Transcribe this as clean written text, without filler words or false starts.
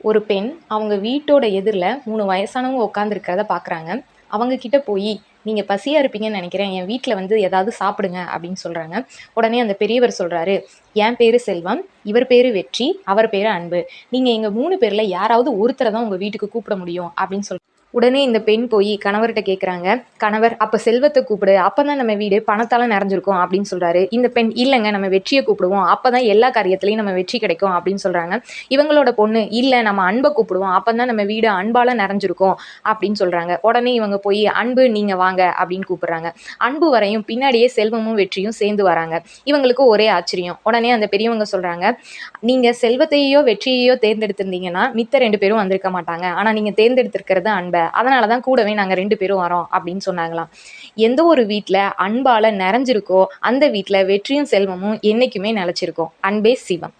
ஒரு பெண் அவங்க வீட்டோட எதிரில் 3 வயசானவங்க உட்காந்துருக்கிறத பார்க்குறாங்க. அவங்க கிட்ட போய், "நீங்கள் பசியாக இருப்பீங்கன்னு நினைக்கிறேன். என் வீட்டில் வந்து ஏதாவது சாப்பிடுங்க" அப்படின்னு சொல்கிறாங்க. உடனே அந்த பெரியவர் சொல்கிறாரு, "என் பேர் செல்வம், இவர் பேர் வெற்றி, அவர் பேர் அன்பு. நீங்கள் எங்கள் 3 பேரில் யாராவது ஒருத்தரை தான் உங்கள் வீட்டுக்கு கூப்பிட முடியும்" அப்படின்னு சொல்கிறாங்க. உடனே இந்த பெண் போய் கணவர்கிட்ட கேட்குறாங்க. கணவர், "அப்போ செல்வத்தை கூப்பிடு, அப்போ தான் நம்ம வீடு பணத்தால் நிறைஞ்சிருக்கும்" அப்படின்னு சொல்கிறாரு. இந்த பெண், "இல்லைங்க, நம்ம வெற்றியை கூப்பிடுவோம், அப்போ தான் எல்லா காரியத்துலையும் நம்ம வெற்றி கிடைக்கும்" அப்படின்னு சொல்கிறாங்க. இவங்களோட பொண்ணு, "இல்லை, நம்ம அன்பை கூப்பிடுவோம், அப்போ தான் நம்ம வீடு அன்பால் நிறைஞ்சிருக்கும்" அப்படின்னு சொல்கிறாங்க. உடனே இவங்க போய், "அன்பு, நீங்கள் வாங்க" அப்படின்னு கூப்பிடுறாங்க. அன்பு வரையும் பின்னாடியே செல்வமும் வெற்றியும் சேர்ந்து வராங்க. இவங்களுக்கு ஒரே ஆச்சரியம். உடனே அந்த பெரியவங்க சொல்கிறாங்க, "நீங்கள் செல்வத்தையோ வெற்றியையோ தேர்ந்தெடுத்திருந்தீங்கன்னா மித்த 2 பேரும் வந்திருக்க மாட்டாங்க. ஆனால் நீங்கள் தேர்ந்தெடுத்திருக்கிறது அன்பை. அதனால தான் கூடவே நாங்கள் 2 பேரும் வரோம்" அப்படின்னு சொன்னாங்களாம். எந்த ஒரு வீட்டில் அன்பால் நிறைஞ்சிருக்கோ அந்த வீட்டில் வெற்றியும் செல்வமும் என்றைக்குமே நிலச்சிருக்கும். அன்பே சிவம்.